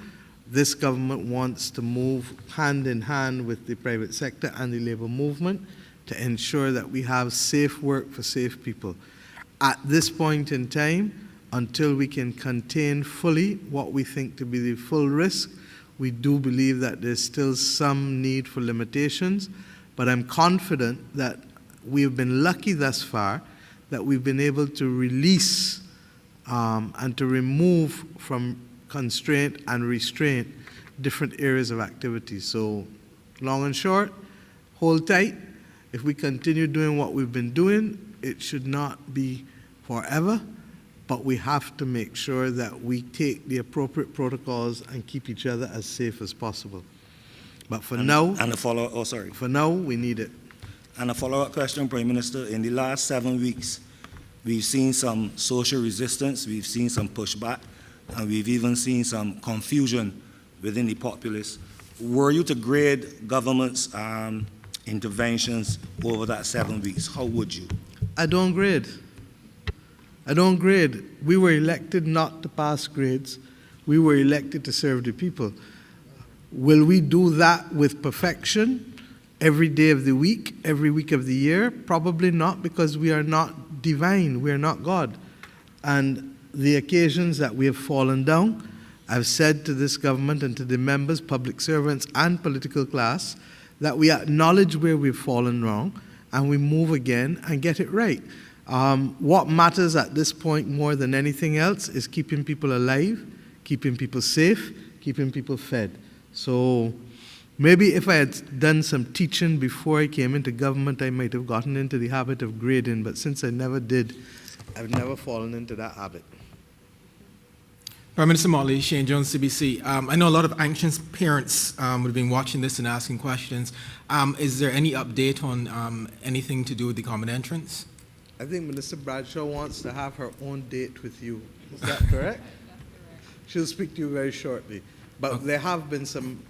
This government wants to move hand in hand with the private sector and the labor movement to ensure that we have safe work for safe people. At this point in time, until we can contain fully what we think to be the full risk, we do believe that there's still some need for limitations, but I'm confident that we've been lucky thus far that we've been able to release and to remove from constraint and restraint different areas of activity. So long and short, hold tight. If we continue doing what we've been doing, it should not be forever, but we have to make sure that we take the appropriate protocols and keep each other as safe as possible. But for now, for now, we need it. And a follow-up question, Prime Minister. In the last 7 weeks, we've seen some social resistance, we've seen some pushback, and we've even seen some confusion within the populace. Were you to grade government's interventions over that 7 weeks, how would you? I don't grade. I don't grade. We were elected not to pass grades. We were elected to serve the people. Will we do that with perfection every day of the week, every week of the year? Probably not, because we are not divine. We are not God. And the occasions that we have fallen down, I've said to this government and to the members, public servants and political class, that we acknowledge where we've fallen wrong and we move again and get it right. What matters at this point more than anything else is keeping people alive, keeping people safe, keeping people fed. So maybe if I had done some teaching before I came into government, I might have gotten into the habit of grading, but since I never did, I've never fallen into that habit. Prime Minister Motley, Shane Jones, CBC. I know a lot of anxious parents would have been watching this and asking questions. Is there any update on anything to do with the common entrance? I think Minister Bradshaw wants to have her own date with you. Is that correct? She'll speak to you very shortly. But there have been some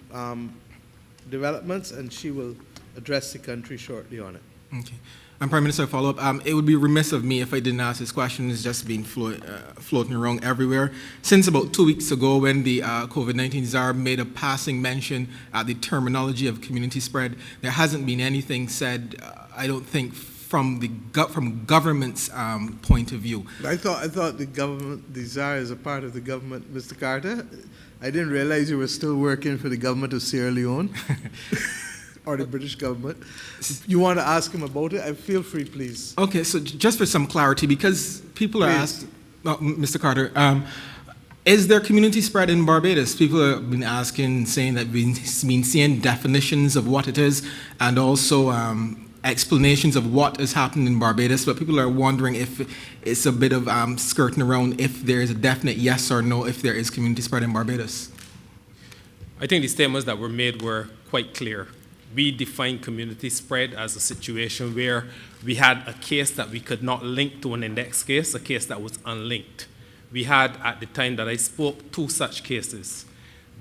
developments, and she will address the country shortly on it. Okay. And Prime Minister, follow-up. It would be remiss of me if I didn't ask this question. It's just been floating around everywhere. Since about 2 weeks ago, when the COVID-19 czar made a passing mention at the terminology of community spread, there hasn't been anything said, I don't think, from government's point of view. I thought the government, the czar is a part of the government, Mr. Carter. I didn't realize you were still working for the government of Sierra Leone. Or the British government. You want to ask him about it? Feel free, please. Okay, so just for some clarity, because people are asking, Mr. Carter, is there community spread in Barbados? People have been asking, saying that we've been seeing definitions of what it is and also explanations of what is happening in Barbados, but people are wondering if it's a bit of skirting around if there is a definite yes or no if there is community spread in Barbados. I think the statements that were made were quite clear. We define community spread as a situation where we had a case that we could not link to an index case, a case that was unlinked. We had, at the time that I spoke, 2 such cases.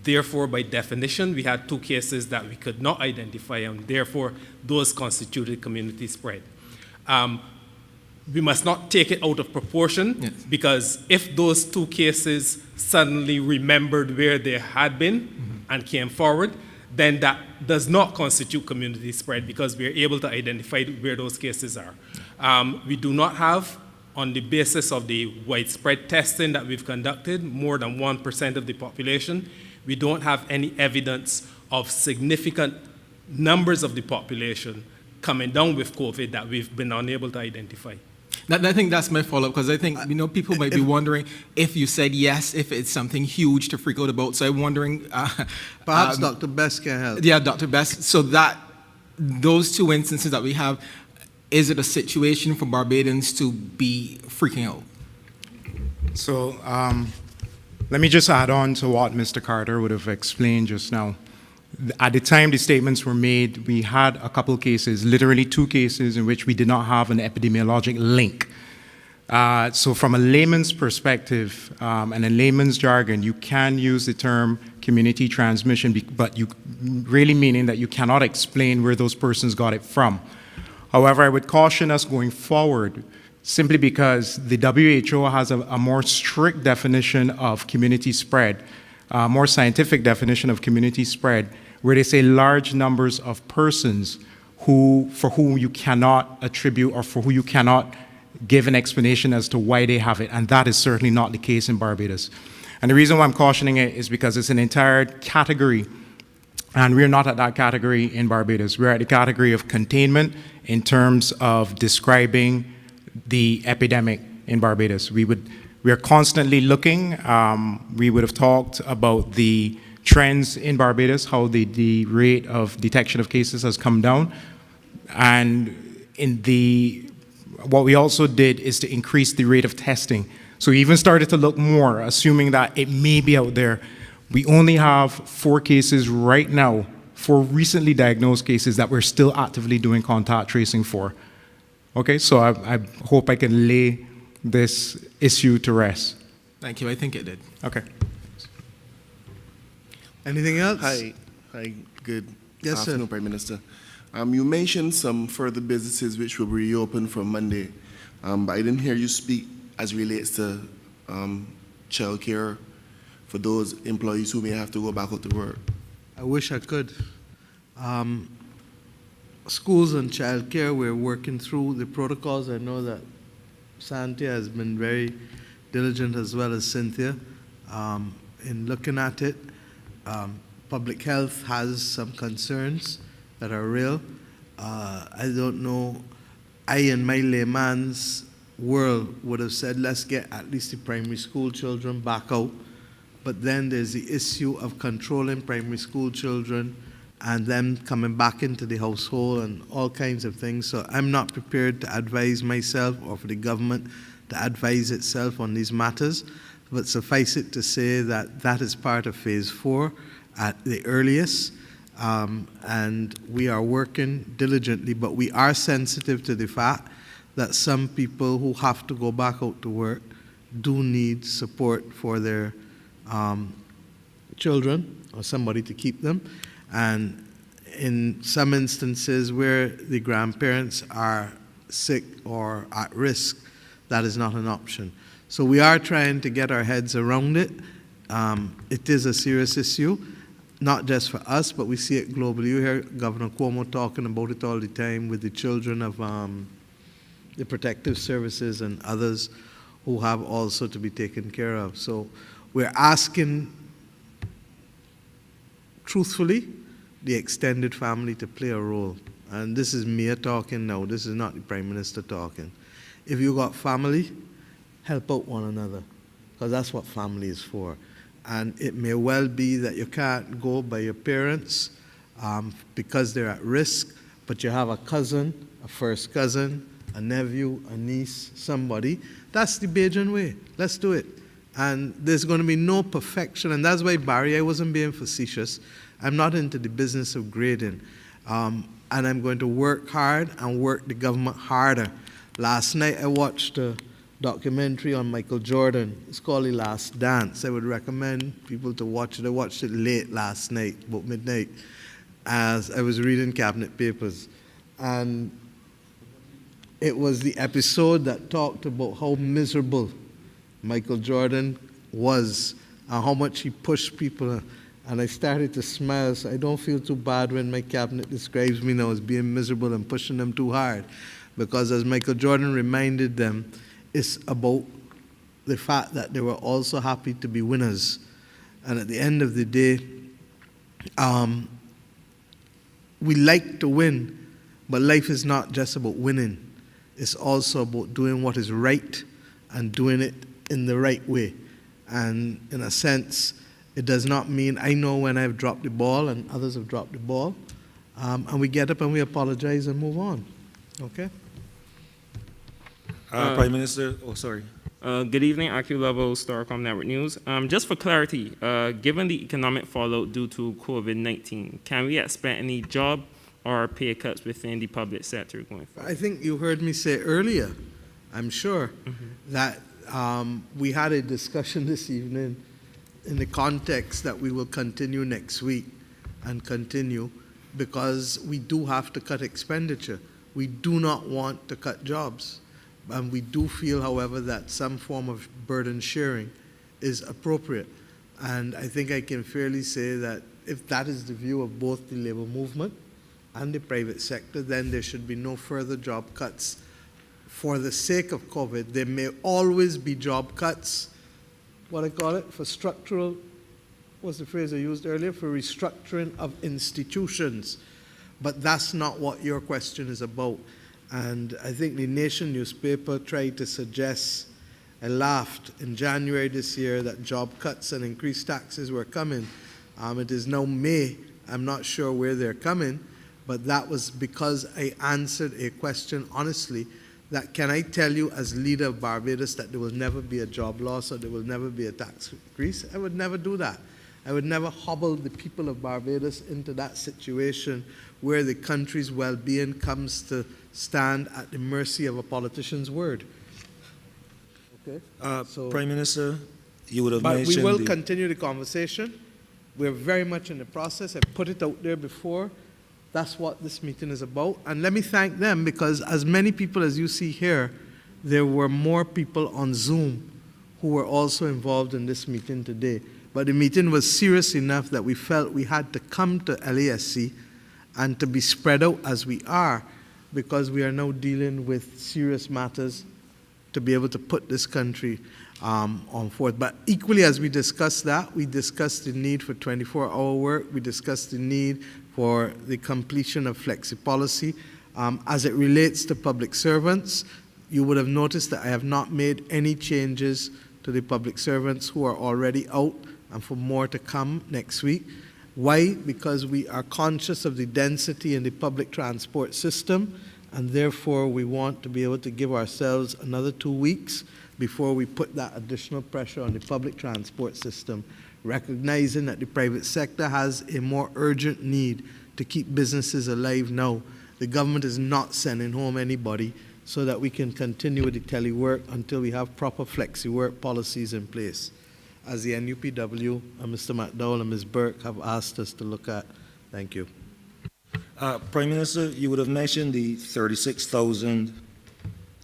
Therefore, by definition, we had 2 cases that we could not identify, and therefore, those constituted community spread. We must not take it out of proportion, yes, because if those 2 cases suddenly remembered where they had been and came forward, then that does not constitute community spread because we are able to identify where those cases are. We do not have, on the basis of the widespread testing that we've conducted, more than 1% of the population. We don't have any evidence of significant numbers of the population coming down with COVID that we've been unable to identify. I think that's my follow-up, because I think people might be wondering if you said yes, if it's something huge to freak out about. So I'm wondering. Perhaps Dr. Best can help. Yeah, Dr. Best. So those 2 instances that we have, is it a situation for Barbadians to be freaking out? So let me just add on to what Mr. Carter would have explained just now. At the time the statements were made, we had a couple cases, literally 2 cases, in which we did not have an epidemiologic link. So from a layman's perspective and in layman's jargon, you can use the term community transmission, but you really meaning that you cannot explain where those persons got it from. However, I would caution us going forward, simply because the WHO has a more strict definition of community spread, more scientific definition of community spread, where they say large numbers of persons for whom you cannot attribute or for who you cannot give an explanation as to why they have it, and that is certainly not the case in Barbados. And the reason why I'm cautioning it is because it's an entire category, and we're not at that category in Barbados. We're at the category of containment in terms of describing the epidemic in Barbados. We are constantly looking. We would have talked about the trends in Barbados, how the rate of detection of cases has come down. And what we also did is to increase the rate of testing. So we even started to look more, assuming that it may be out there. We only have 4 cases right now, 4 recently diagnosed cases that we're still actively doing contact tracing for. Okay, so I hope I can lay this issue to rest. Thank you. I think it did. Okay. Anything else? Hi, good Yes, sir. afternoon, Prime Minister. You mentioned some further businesses which will reopen from Monday, but I didn't hear you speak as relates to childcare for those employees who may have to go back out to work. I wish I could. Schools and childcare, we're working through the protocols. I know that Santia has been very diligent, as well as Cynthia, in looking at it. Public health has some concerns that are real. I don't know, in my layman's world would have said, let's get at least the primary school children back out. But then there's the issue of controlling primary school children and them coming back into the household and all kinds of things. So I'm not prepared to advise myself or for the government to advise itself on these matters. but suffice it to say that that is part of phase 4 at the earliest. And we are working diligently, but we are sensitive to the fact that some people who have to go back out to work do need support for their children or somebody to keep them. And in some instances where the grandparents are sick or at risk, that is not an option. So we are trying to get our heads around it. It is a serious issue, not just for us, but we see it globally. You hear Governor Cuomo talking about it all the time with the children of the protective services and others who have also to be taken care of. So we're asking, truthfully, the extended family to play a role. And this is me talking now. This is not the Prime Minister talking. If you got family, help out one another, because that's what family is for. And it may well be that you can't go by your parents because they're at risk, but you have a cousin, a first cousin, a nephew, a niece, somebody. That's the Bajan way. Let's do it. And there's going to be no perfection. And that's why, Barry, I wasn't being facetious. I'm not into the business of grading. And I'm going to work hard and work the government harder. Last night I watched a documentary on Michael Jordan. It's called The Last Dance. I would recommend people to watch it. I watched it late last night, about midnight, as I was reading cabinet papers. And it was the episode that talked about how miserable Michael Jordan was and how much he pushed people. And I started to smile, so I don't feel too bad when my cabinet describes me now as being miserable and pushing them too hard. Because as Michael Jordan reminded them, it's about the fact that they were also happy to be winners. And at the end of the day, we like to win, but life is not just about winning. It's also about doing what is right and doing it in the right way. And in a sense, it does not mean I know when I've dropped the ball and others have dropped the ball. And we get up and we apologize and move on. Okay? Prime Minister, oh, sorry. Good evening, AccuLevel, Starcom Network News. Just for clarity, given the economic fallout due to COVID-19, can we expect any job or pay cuts within the public sector going forward? I think you heard me say earlier, I'm sure, that we had a discussion this evening in the context that we will continue next week and continue because we do have to cut expenditure. We do not want to cut jobs. And we do feel, however, that some form of burden sharing is appropriate. And I think I can fairly say that if that is the view of both the labor movement and the private sector, then there should be no further job cuts for the sake of COVID. There may always be job cuts, what I call it, for structural, what's the phrase I used earlier, for restructuring of institutions. But that's not what your question is about. And I think the Nation newspaper tried to suggest, I laughed, in January this year that job cuts and increased taxes were coming. It is now May. I'm not sure where they're coming, but that was because I answered a question honestly that can I tell you as leader of Barbados that there will never be a job loss or there will never be a tax increase? I would never do that. I would never hobble the people of Barbados into that situation where the country's well-being comes to stand at the mercy of a politician's word. Okay? Prime Minister, you would have But mentioned we will continue the conversation. We're very much in the process. I put it out there before. That's what this meeting is about. And let me thank them because as many people as you see here, there were more people on Zoom who were also involved in this meeting today. But the meeting was serious enough that we felt we had to come to LASC and to be spread out as we are because we are now dealing with serious matters to be able to put this country on forth. But equally as we discussed that, we discussed the need for 24-hour work. We discussed the need for the completion of flexi policy. As it relates to public servants, you would have noticed that I have not made any changes to the public servants who are already out and for more to come next week. Why? Because we are conscious of the density in the public transport system, and therefore we want to be able to give ourselves another 2 weeks before we put that additional pressure on the public transport system, recognizing that the private sector has a more urgent need to keep businesses alive now. The government is not sending home anybody so that we can continue with the telework until we have proper flexi-work policies in place, as the NUPW and Mr. McDowell and Ms. Burke have asked us to look at. Thank you. Prime Minister, you would have mentioned the 36,000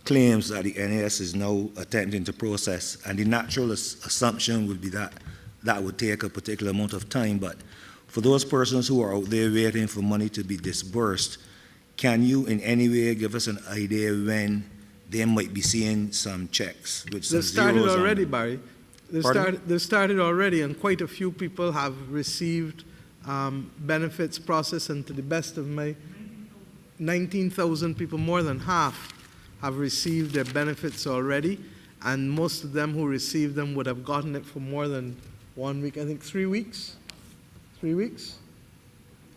claims that the NAS is now attempting to process, and the natural assumption would be that that would take a particular amount of time, but for those persons who are out there waiting for money to be disbursed, can you in any way give us an idea when they might be seeing some checks with some They've started zeros on already, them? Barry. Pardon? They've started already, and quite a few people have received benefits processed, and to the best of my 19,000 people, more than half, have received their benefits already, and most of them who received them would have gotten it for more than 1 week, I think 3 weeks. 3 weeks?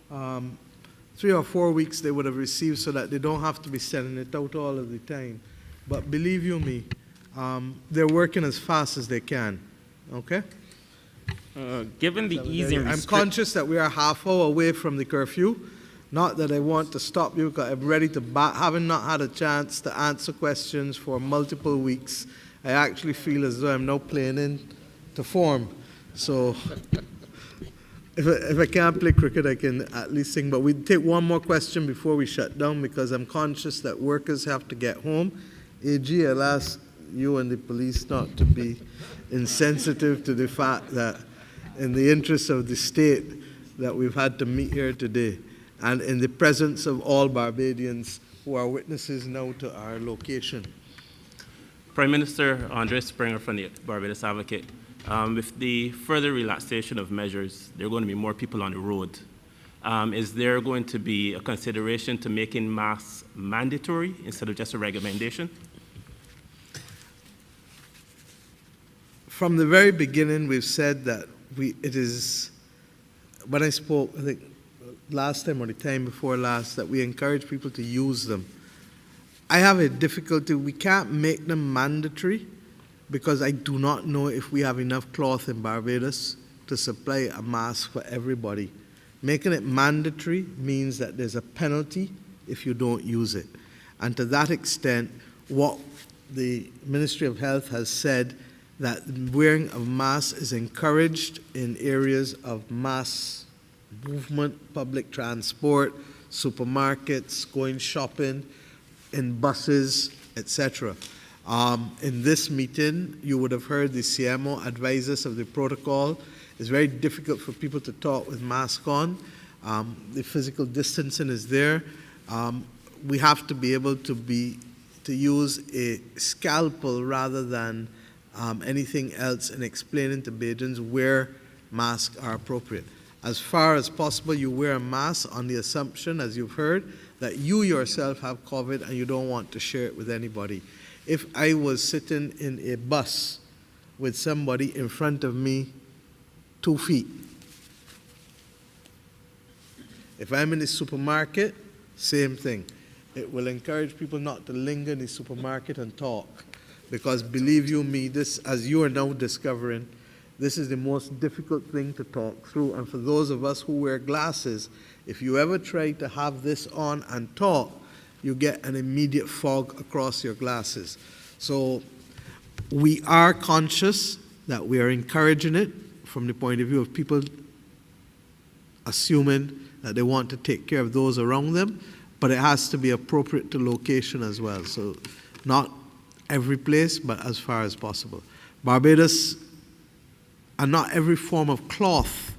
3 or 4 weeks they would have received, so that they don't have to be sending it out all of the time. But believe you me, they're working as fast as they can, okay? Given the easing I'm conscious that we are half hour away from the curfew. Not that I want to stop you, because I'm ready to having not had a chance to answer questions for multiple weeks. I actually feel as though I'm now playing into form. So if I can't play cricket, I can at least sing. But we'll take one more question before we shut down, because I'm conscious that workers have to get home. AG, I'll ask you and the police not to be insensitive to the fact that in the interest of the state that we've had to meet here today, and in the presence of all Barbadians who are witnesses now to our location. Prime Minister Andre Springer from the Barbados Advocate. With the further relaxation of measures, there are going to be more people on the road. Is there going to be a consideration to making masks mandatory instead of just a recommendation? From the very beginning, we've said that it is, when I spoke, I think last time or the time before last, that we encourage people to use them. I have a difficulty, we can't make them mandatory, because I do not know if we have enough cloth in Barbados to supply a mask for everybody. Making it mandatory means that there's a penalty if you don't use it. And to that extent, what the Ministry of Health has said, that wearing of masks is encouraged in areas of mass movement, public transport, supermarkets, going shopping, in buses, etc. In this meeting, you would have heard the CMO advise us of the protocol. It's very difficult for people to talk with masks on. The physical distancing is there. We have to be able to use a scalpel rather than anything else in explaining to Bajans where masks are appropriate. As far as possible, you wear a mask on the assumption, as you've heard, that you yourself have COVID and you don't want to share it with anybody. If I was sitting in a bus with somebody in front of me 2 feet, if I'm in the supermarket, same thing. It will encourage people not to linger in the supermarket and talk. Because believe you me, this, as you are now discovering, this is the most difficult thing to talk through. And for those of us who wear glasses, if you ever try to have this on and talk, you get an immediate fog across your glasses. So we are conscious that we are encouraging it from the point of view of people assuming that they want to take care of those around them, but it has to be appropriate to location as well. So not every place, but as far as possible. Barbados, and not every form of cloth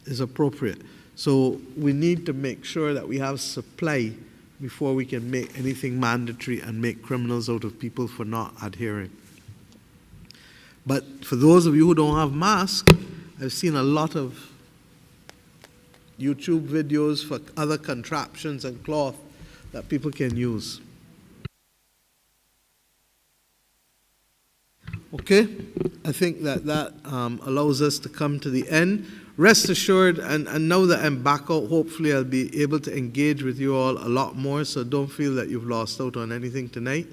is appropriate. So we need to make sure that we have supply before we can make anything mandatory and make criminals out of people for not adhering. But for those of you who don't have masks, I've seen a lot of YouTube videos for other contraptions and cloth that people can use. Okay, I think that allows us to come to the end. Rest assured, and now that I'm back out, hopefully I'll be able to engage with you all a lot more, so don't feel that you've lost out on anything tonight.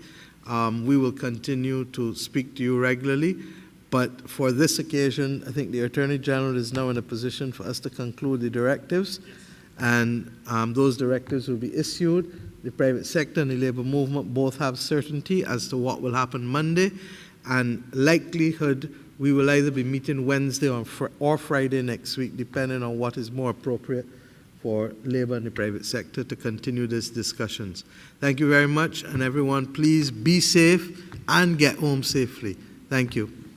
we will continue to speak to you regularly. But for this occasion, I think the Attorney General is now in a position for us to conclude the directives, and those directives will be issued. The private sector and the labor movement both have certainty as to what will happen Monday, and likelihood we will either be meeting Wednesday or Friday next week, depending on what is more appropriate for labor and the private sector to continue these discussions. Thank you very much, and everyone, please be safe and get home safely. Thank you.